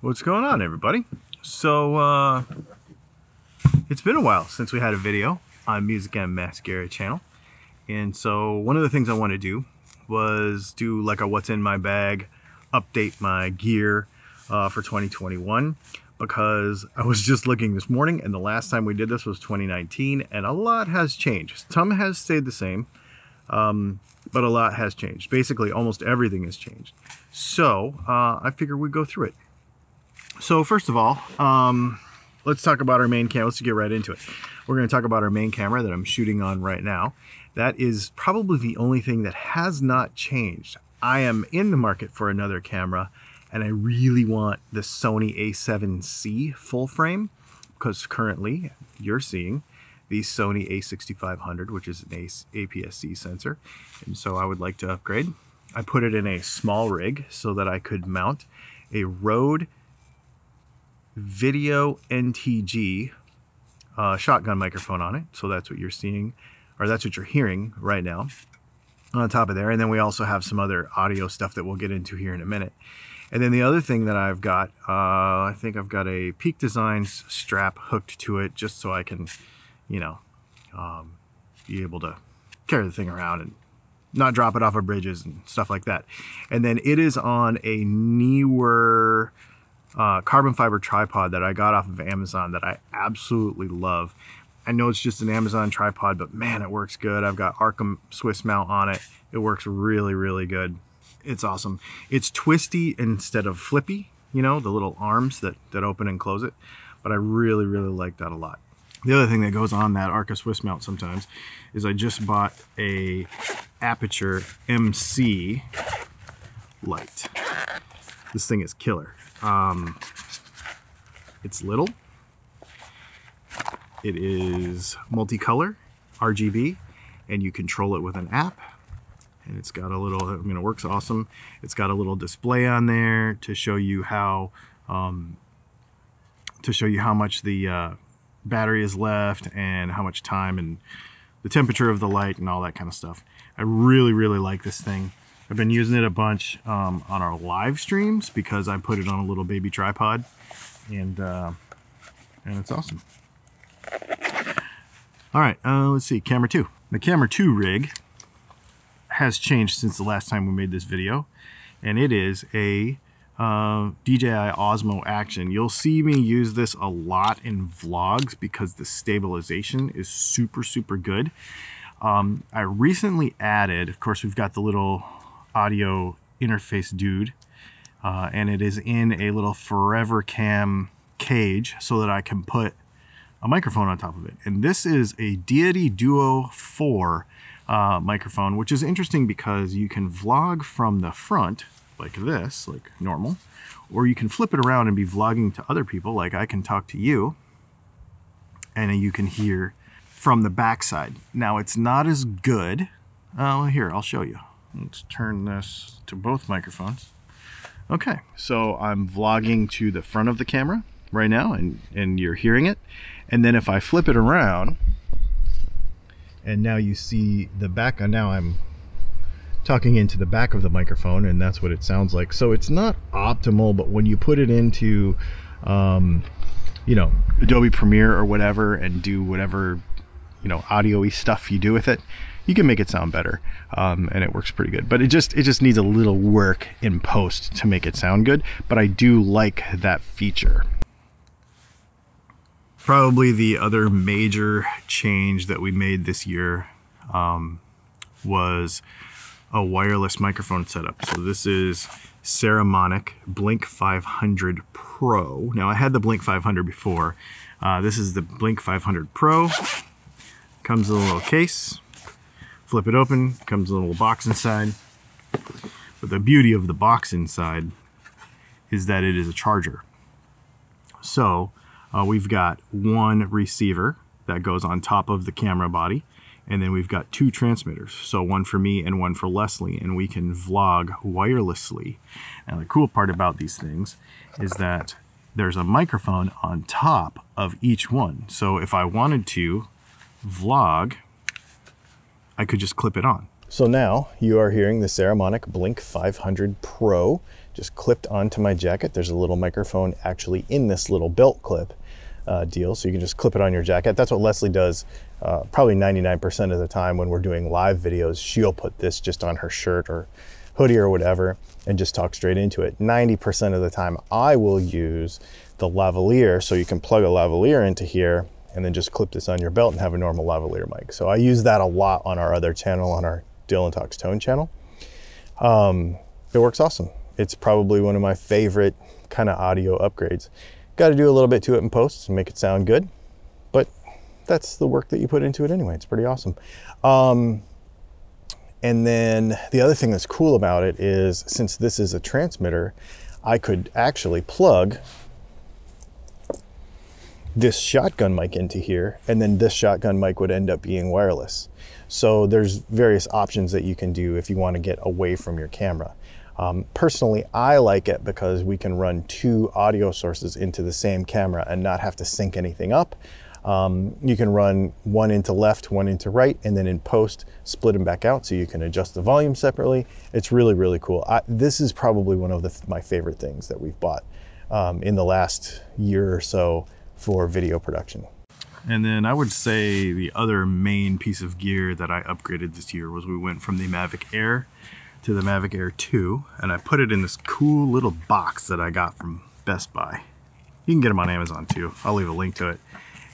What's going on, everybody? So it's been a while since we had a video on Mavic Air channel, and so one of the things I want to do was do like a what's in my bag, update my gear for 2021, because I was just looking this morning and the last time we did this was 2019 and a lot has changed. Some has stayed the same, but a lot has changed. Basically almost everything has changed. So I figured we'd go through it. So first of all, let's talk about our main camera. Let's get right into it. We're going to talk about our main camera that I'm shooting on right now. That is probably the only thing that has not changed. I am in the market for another camera, and I really want the Sony a7C full frame, because currently you're seeing the Sony a6500, which is an APS-C sensor, and so I would like to upgrade. I put it in a small rig so that I could mount a Rode Video NTG shotgun microphone on it. So that's what you're seeing, or that's what you're hearing right now on top of there. And then we also have some other audio stuff that we'll get into here in a minute. And then the other thing that I've got, I think I've got a Peak Designs strap hooked to it just so I can, you know, be able to carry the thing around and not drop it off of bridges and stuff like that. And then it is on a newer carbon fiber tripod that I got off of Amazon that I absolutely love. I know it's just an Amazon tripod, but man, it works good. I've got Arkham Swiss mount on it. It works really, really good. It's awesome. It's twisty instead of flippy, you know, the little arms that open and close it. But I really, really like that a lot. The other thing that goes on that Arkham Swiss mount sometimes is I just bought a Aputure MC light. This thing is killer. It's little. It is multicolor, RGB, and you control it with an app. And it's got a little, I mean, it works awesome. It's got a little display on there to show you how much the battery is left and how much time and the temperature of the light and all that kind of stuff. I really, really like this thing. I've been using it a bunch on our live streams because I put it on a little baby tripod, and it's awesome. All right, let's see, camera 2. The camera 2 rig has changed since the last time we made this video, and it is a DJI Osmo Action. You'll see me use this a lot in vlogs because the stabilization is super, super good. I recently added, of course, we've got the little audio interface dude, and it is in a little forever cam cage so that I can put a microphone on top of it. And this is a Deity Duo 4 microphone, which is interesting because you can vlog from the front like this, like normal, or you can flip it around and be vlogging to other people, like I can talk to you and you can hear from the backside. Now it's not as good. Here, I'll show you. Let's turn this to both microphones. Okay, so I'm vlogging to the front of the camera right now, and you're hearing it. And then if I flip it around, and now you see the back, and now I'm talking into the back of the microphone, and that's what it sounds like. So it's not optimal, but when you put it into, you know, Adobe Premiere or whatever, and do whatever, you know, audio-y stuff you do with it, you can make it sound better, and it works pretty good. But it just needs a little work in post to make it sound good, but I do like that feature. Probably the other major change that we made this year was a wireless microphone setup. So this is Saramonic Blink 500 Pro. Now I had the Blink 500 before. This is the Blink 500 Pro. Comes in a little case. Flip it open, comes a little box inside. But the beauty of the box inside is that it is a charger. So we've got one receiver that goes on top of the camera body, and then we've got two transmitters. So one for me and one for Leslie, and we can vlog wirelessly. Now the cool part about these things is that there's a microphone on top of each one. So if I wanted to vlog, I could just clip it on. So now you are hearing the Saramonic Blink 500 Pro just clipped onto my jacket. There's a little microphone actually in this little belt clip deal, so you can just clip it on your jacket. That's what Leslie does probably 99% of the time when we're doing live videos. She'll put this just on her shirt or hoodie or whatever and just talk straight into it. 90% of the time I will use the lavalier, so you can plug a lavalier into here and then just clip this on your belt and have a normal lavalier mic. So I use that a lot on our other channel, on our Dylan Talks Tone channel. It works awesome. It's probably one of my favorite kind of audio upgrades. Got to do a little bit to it in post to make it sound good, but that's the work that you put into it anyway. It's pretty awesome. And then the other thing that's cool about it is, since this is a transmitter, I could actually plug this shotgun mic into here, and then this shotgun mic would end up being wireless. So there's various options that you can do if you want to get away from your camera. Personally, I like it because we can run two audio sources into the same camera and not have to sync anything up. You can run one into left, one into right, and then in post, split them back out so you can adjust the volume separately. It's really, really cool. This is probably one of my favorite things that we've bought in the last year or so for video production. And then I would say the other main piece of gear that I upgraded this year was we went from the Mavic Air to the Mavic Air 2, and I put it in this cool little box that I got from Best Buy. You can get them on Amazon too. I'll leave a link to it.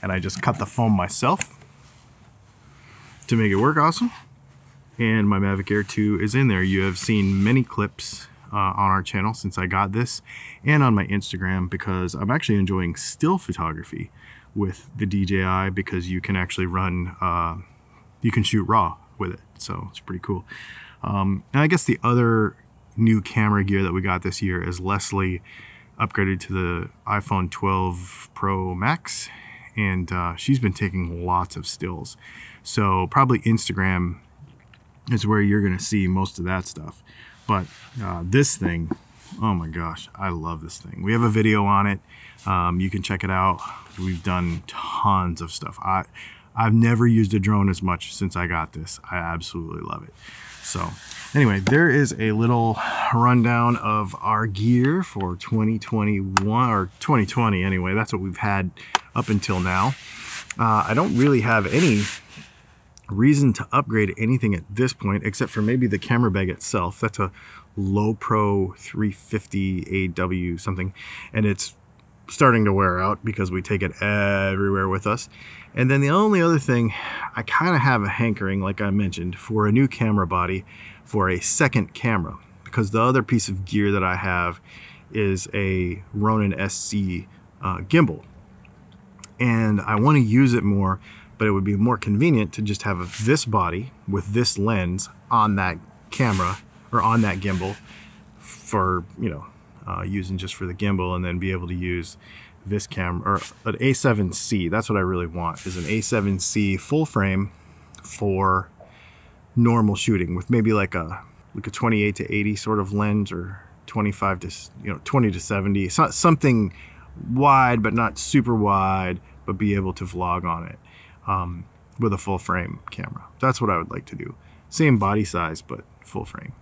And I just cut the foam myself to make it work awesome. And my Mavic Air 2 is in there. You have seen many clips on our channel since I got this, and on my Instagram, because I'm actually enjoying still photography with the DJI, because you can actually run, you can shoot RAW with it. So it's pretty cool. And I guess the other new camera gear that we got this year is Leslie upgraded to the iPhone 12 Pro Max, and she's been taking lots of stills. So probably Instagram is where you're gonna see most of that stuff. But this thing, oh my gosh, I love this thing. We have a video on it. You can check it out. We've done tons of stuff. I've never used a drone as much since I got this. I absolutely love it. So anyway, there is a little rundown of our gear for 2021, or 2020 anyway. That's what we've had up until now. I don't really have any reason to upgrade anything at this point, except for maybe the camera bag itself. That's a Low Pro 350 AW something, and it's starting to wear out because we take it everywhere with us. And then the only other thing, I kind of have a hankering, like I mentioned, for a new camera body for a second camera, because the other piece of gear that I have is a Ronin SC gimbal, and I want to use it more, but it would be more convenient to just have this body with this lens on that camera, or on that gimbal, for, you know, using just for the gimbal, and then be able to use this camera, or an A7C. That's what I really want, is an A7C full frame for normal shooting, with maybe like a 28 to 80 sort of lens, or 25 to, you know, 20 to 70, something wide but not super wide, but be able to vlog on it with a full frame camera. That's what I would like to do. Same body size, but full frame.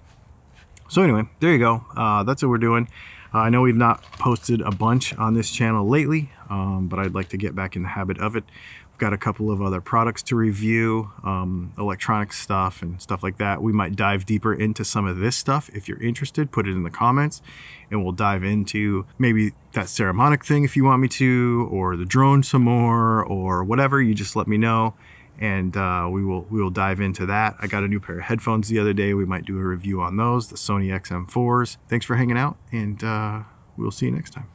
So anyway, there you go. That's what we're doing. I know we've not posted a bunch on this channel lately, but I'd like to get back in the habit of it. We've got a couple of other products to review, electronic stuff and stuff like that. We might dive deeper into some of this stuff. If you're interested, put it in the comments, and we'll dive into maybe that Saramonic thing if you want me to, or the drone some more, or whatever. You just let me know, and we will dive into that. I got a new pair of headphones the other day. We might do a review on those, the Sony XM4s. Thanks for hanging out, and we'll see you next time.